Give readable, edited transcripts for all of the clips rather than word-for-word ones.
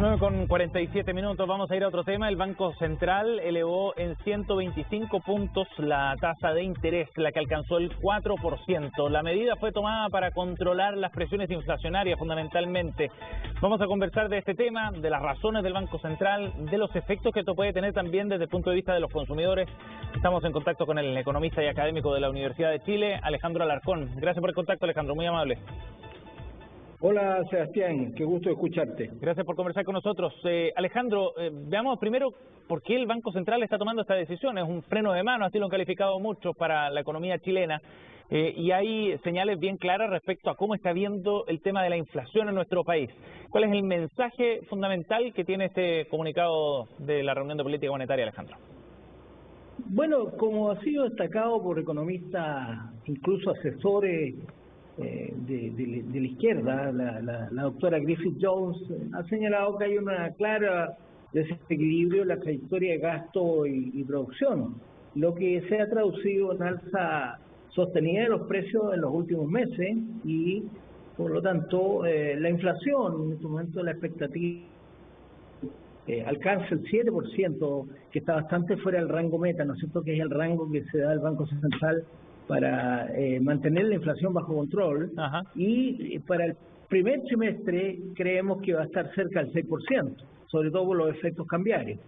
9:47, vamos a ir a otro tema. El Banco Central elevó en 125 puntos la tasa de interés, la que alcanzó el 4%. La medida fue tomada para controlar las presiones inflacionarias fundamentalmente. Vamos a conversar de este tema, de las razones del Banco Central, de los efectos que esto puede tener también desde el punto de vista de los consumidores. Estamos en contacto con el economista y académico de la Universidad de Chile, Alejandro Alarcón. Gracias por el contacto, Alejandro, muy amable. Hola Sebastián, qué gusto escucharte. Gracias por conversar con nosotros. Alejandro, veamos primero por qué el Banco Central está tomando esta decisión. Es un freno de mano, así lo han calificado muchos, para la economía chilena. Y hay señales bien claras respecto a cómo está viendo el tema de la inflación en nuestro país. ¿Cuál es el mensaje fundamental que tiene este comunicado de la reunión de política monetaria, Alejandro? Bueno, como ha sido destacado por economistas, incluso asesores de la izquierda, la doctora Griffith Jones ha señalado que hay una clara desequilibrio en la trayectoria de gasto y producción, lo que se ha traducido en alza sostenida de los precios en los últimos meses y, por lo tanto, la inflación en este momento, la expectativa alcanza el 7%, que está bastante fuera del rango meta, ¿no es cierto?, que es el rango que se da al Banco Central para mantener la inflación bajo control. Ajá. Y para el primer trimestre creemos que va a estar cerca del 6%, sobre todo por los efectos cambiarios.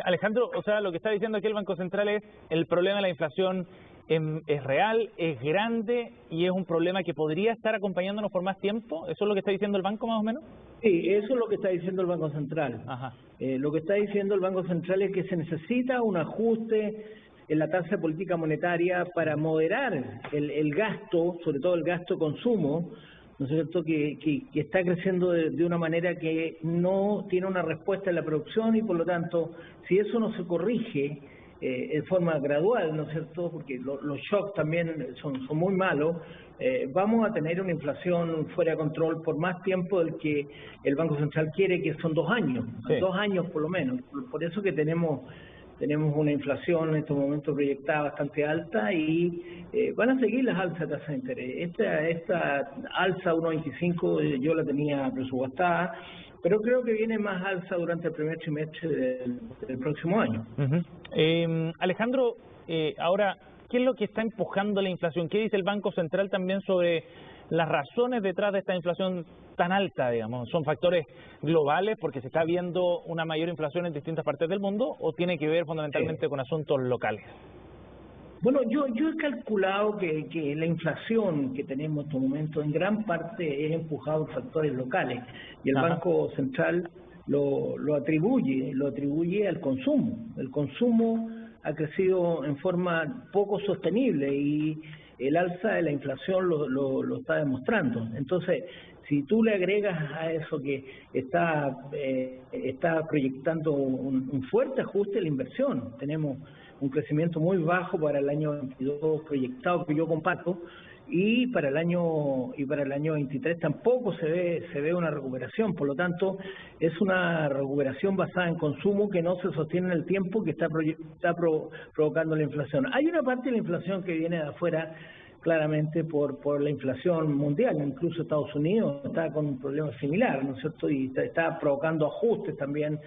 Alejandro, o sea, lo que está diciendo aquí el Banco Central es el problema de la inflación es real, es grande y es un problema que podría estar acompañándonos por más tiempo. ¿Eso es lo que está diciendo el banco más o menos? Sí, eso es lo que está diciendo el Banco Central. Ajá. Lo que está diciendo el Banco Central es que se necesita un ajuste en la tasa de política monetaria para moderar el gasto, sobre todo el gasto de consumo, ¿no es cierto?, que está creciendo de una manera que no tiene una respuesta en la producción y, por lo tanto, si eso no se corrige en forma gradual, ¿no es cierto?, porque los shocks también son muy malos, vamos a tener una inflación fuera de control por más tiempo del que el Banco Central quiere, que son 2 años, sí. 2 años por lo menos. Por eso que tenemos una inflación en estos momentos proyectada bastante alta y van a seguir las alzas de tasa de interés. Esta alza 1.25 yo la tenía presupuestada, pero creo que viene más alza durante el primer trimestre del próximo año. Alejandro, ahora, ¿qué es lo que está empujando la inflación? ¿Qué dice el Banco Central también sobre las razones detrás de esta inflación tan alta, digamos? ¿Son factores globales porque se está viendo una mayor inflación en distintas partes del mundo o tiene que ver fundamentalmente con asuntos locales? Bueno, yo he calculado que la inflación que tenemos en estos momentos en gran parte es empujada por factores locales y el Ajá. Banco Central lo atribuye al consumo. El consumo ha crecido en forma poco sostenible y el alza de la inflación lo está demostrando. Entonces, si tú le agregas a eso que está proyectando un fuerte ajuste de la inversión, tenemos un crecimiento muy bajo para el año 22 proyectado, que yo comparto, y para el año 23 tampoco se ve una recuperación. Por lo tanto, es una recuperación basada en consumo que no se sostiene en el tiempo, que está provocando la inflación. Hay una parte de la inflación que viene de afuera, claramente por la inflación mundial. Incluso Estados Unidos está con un problema similar, ¿no es cierto?, y está provocando ajustes también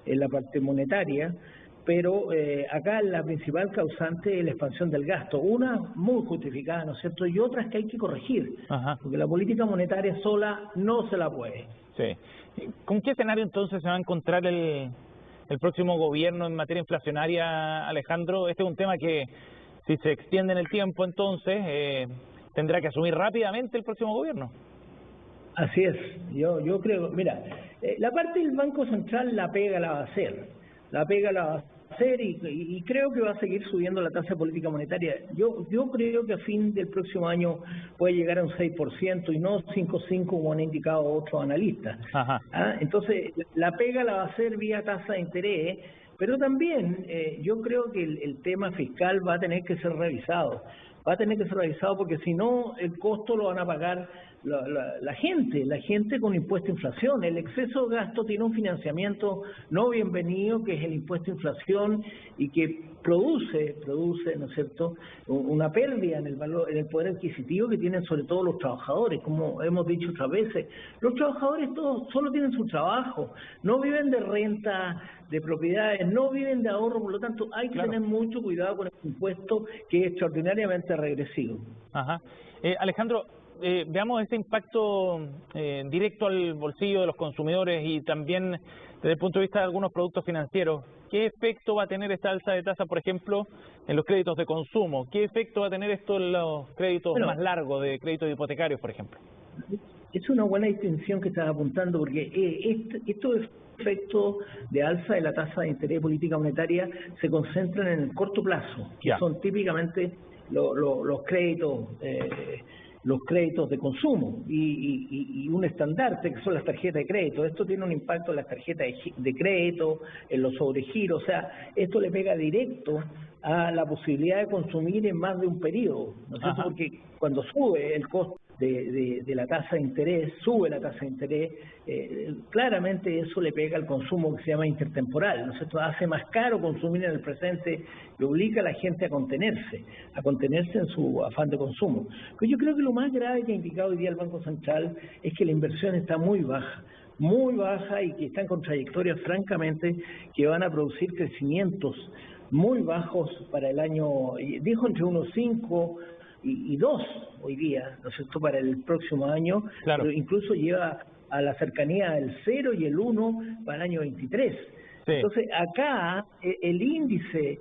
en la parte monetaria. Pero acá la principal causante es la expansión del gasto, una muy justificada, ¿no es cierto?, y otras que hay que corregir. Ajá. Porque la política monetaria sola no se la puede. Sí. ¿Con qué escenario entonces se va a encontrar el próximo gobierno en materia inflacionaria, Alejandro? Este es un tema que, si se extiende en el tiempo, entonces tendrá que asumir rápidamente el próximo gobierno. Así es, yo creo, mira, la parte del Banco Central la pega la va a hacer. Y creo que va a seguir subiendo la tasa de política monetaria. Yo creo que a fin del próximo año puede llegar a un 6% y no 5,5% como han indicado otros analistas. Ajá. Entonces, la pega la va a hacer vía tasa de interés, pero también yo creo que el tema fiscal va a tener que ser revisado. Va a tener que ser revisado porque si no, el costo lo van a pagar la gente con impuesto a inflación. El exceso de gasto tiene un financiamiento no bienvenido, que es el impuesto a inflación, y que produce, ¿no es cierto?, una pérdida en el valor, en el poder adquisitivo que tienen sobre todo los trabajadores. Como hemos dicho otras veces, los trabajadores todos solo tienen su trabajo, no viven de renta, de propiedades, no viven de ahorro, por lo tanto hay que tener mucho cuidado con el impuesto, que es extraordinariamente regresivo. Ajá. Alejandro, veamos ese impacto directo al bolsillo de los consumidores y también desde el punto de vista de algunos productos financieros. ¿Qué efecto va a tener esta alza de tasa, por ejemplo, en los créditos de consumo? ¿Qué efecto va a tener esto en los créditos más largos, de créditos hipotecarios, por ejemplo? Es una buena distinción que estás apuntando, porque estos efectos de alza de la tasa de interés de política monetaria se concentran en el corto plazo, que son típicamente los créditos de consumo y un estandarte que son las tarjetas de crédito. Esto tiene un impacto en las tarjetas de crédito, en los sobregiros, o sea, esto le pega directo a la posibilidad de consumir en más de un periodo, ¿no es cierto? Porque cuando sube el costo de la tasa de interés, sube la tasa de interés, claramente eso le pega al consumo que se llama intertemporal, ¿no es cierto? Hace más caro consumir en el presente y obliga a la gente a contenerse en su afán de consumo. Pero yo creo que lo más grave que ha indicado hoy día el Banco Central es que la inversión está muy baja y que están con trayectorias francamente que van a producir crecimientos muy bajos para el año, dijo entre 1,5 y 2 hoy día, ¿no es cierto?, para el próximo año, pero incluso lleva a la cercanía del 0 y el 1 para el año 23. Sí. Entonces, acá el índice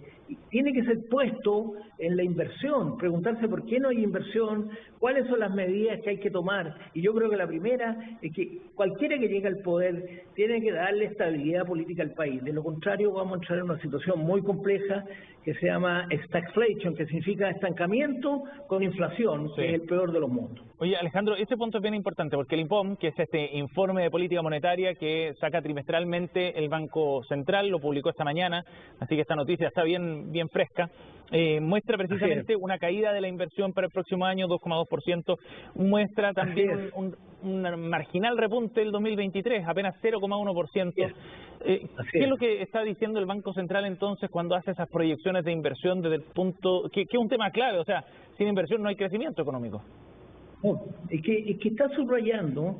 tiene que ser puesto en la inversión, preguntarse por qué no hay inversión, cuáles son las medidas que hay que tomar. Y yo creo que la primera es que cualquiera que llegue al poder tiene que darle estabilidad política al país. De lo contrario, vamos a entrar en una situación muy compleja que se llama stagflation, que significa estancamiento con inflación, que es el peor de los mundos. Oye, Alejandro, este punto es bien importante porque el INPOM, que es este informe de política monetaria que saca trimestralmente el Banco Central, lo publicó esta mañana, así que esta noticia está bien fresca, muestra precisamente una caída de la inversión para el próximo año, 2,2%, muestra también un marginal repunte del 2023, apenas 0,1%. ¿Qué es lo que está diciendo el Banco Central entonces cuando hace esas proyecciones de inversión desde el punto, que es un tema clave, o sea, sin inversión no hay crecimiento económico? No, es que está subrayando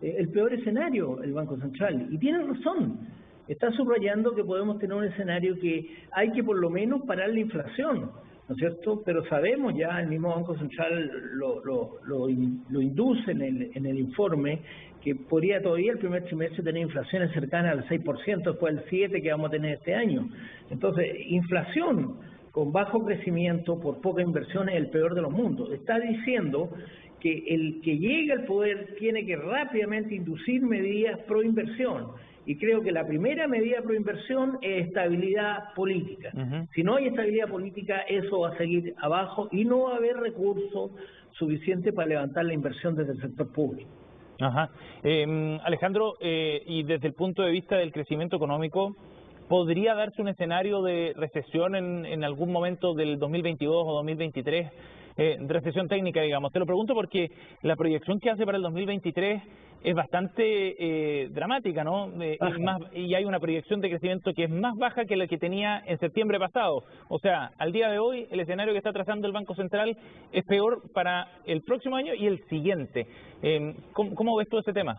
el peor escenario el Banco Central, y tiene razón. Está subrayando que podemos tener un escenario que hay que por lo menos parar la inflación, ¿no es cierto? Pero sabemos ya, el mismo Banco Central lo induce en el informe, que podría todavía el primer trimestre tener inflaciones cercanas al 6%, después del 7% que vamos a tener este año. Entonces, inflación con bajo crecimiento por poca inversión es el peor de los mundos. Está diciendo que el que llega al poder tiene que rápidamente inducir medidas pro inversión. Y creo que la primera medida pro inversión es estabilidad política. Si no hay estabilidad política, eso va a seguir abajo y no va a haber recursos suficientes para levantar la inversión desde el sector público. Alejandro, y desde el punto de vista del crecimiento económico, ¿podría darse un escenario de recesión en algún momento del 2022 o 2023? Recesión técnica, digamos. Te lo pregunto porque la proyección que hace para el 2023 es bastante dramática, ¿no? Y hay una proyección de crecimiento que es más baja que la que tenía en septiembre pasado. O sea, al día de hoy, el escenario que está trazando el Banco Central es peor para el próximo año y el siguiente. ¿Cómo ves tú este tema?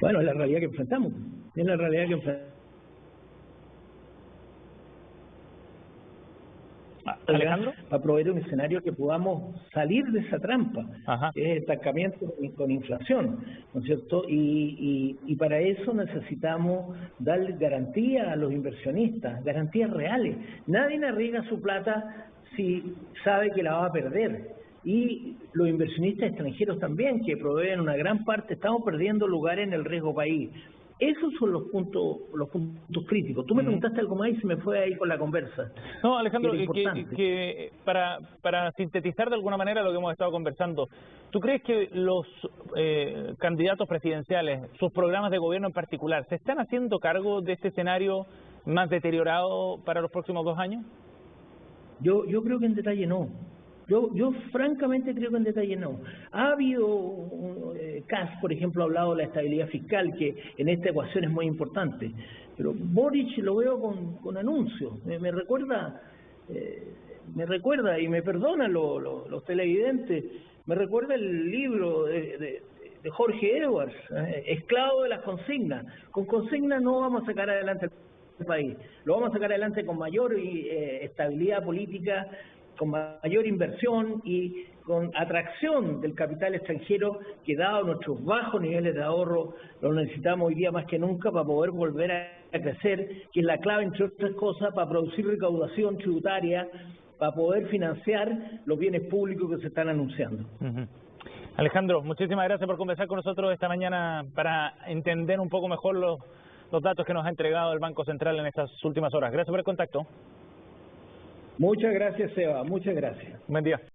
Bueno, es la realidad que enfrentamos. Es la realidad que enfrentamos. ¿Alejandro? Para proveer un escenario que podamos salir de esa trampa, que es estancamiento con inflación, ¿no es cierto? Y para eso necesitamos darle garantía a los inversionistas, garantías reales. Nadie arriesga su plata si sabe que la va a perder. Y los inversionistas extranjeros también, que proveen una gran parte, estamos perdiendo lugar en el riesgo país. Esos son los puntos críticos. Tú me preguntaste algo más y se me fue ahí con la conversa. No, Alejandro, que para sintetizar de alguna manera lo que hemos estado conversando, ¿tú crees que los candidatos presidenciales, sus programas de gobierno en particular, se están haciendo cargo de este escenario más deteriorado para los próximos 2 años? Yo creo que en detalle no. Yo francamente creo que en detalle no. Ha habido, Kass, por ejemplo, ha hablado de la estabilidad fiscal, que en esta ecuación es muy importante, pero Boric lo veo con anuncios. Me recuerda, y me perdonan los televidentes, me recuerda el libro de Jorge Edwards, Esclavo de las consignas. Con consignas no vamos a sacar adelante el país, lo vamos a sacar adelante con mayor estabilidad política, con mayor inversión y con atracción del capital extranjero, que dado nuestros bajos niveles de ahorro, lo necesitamos hoy día más que nunca para poder volver a crecer, que es la clave, entre otras cosas, para producir recaudación tributaria, para poder financiar los bienes públicos que se están anunciando. Alejandro, muchísimas gracias por conversar con nosotros esta mañana para entender un poco mejor los datos que nos ha entregado el Banco Central en estas últimas horas. Gracias por el contacto. Muchas gracias, Seba. Muchas gracias. Buen día.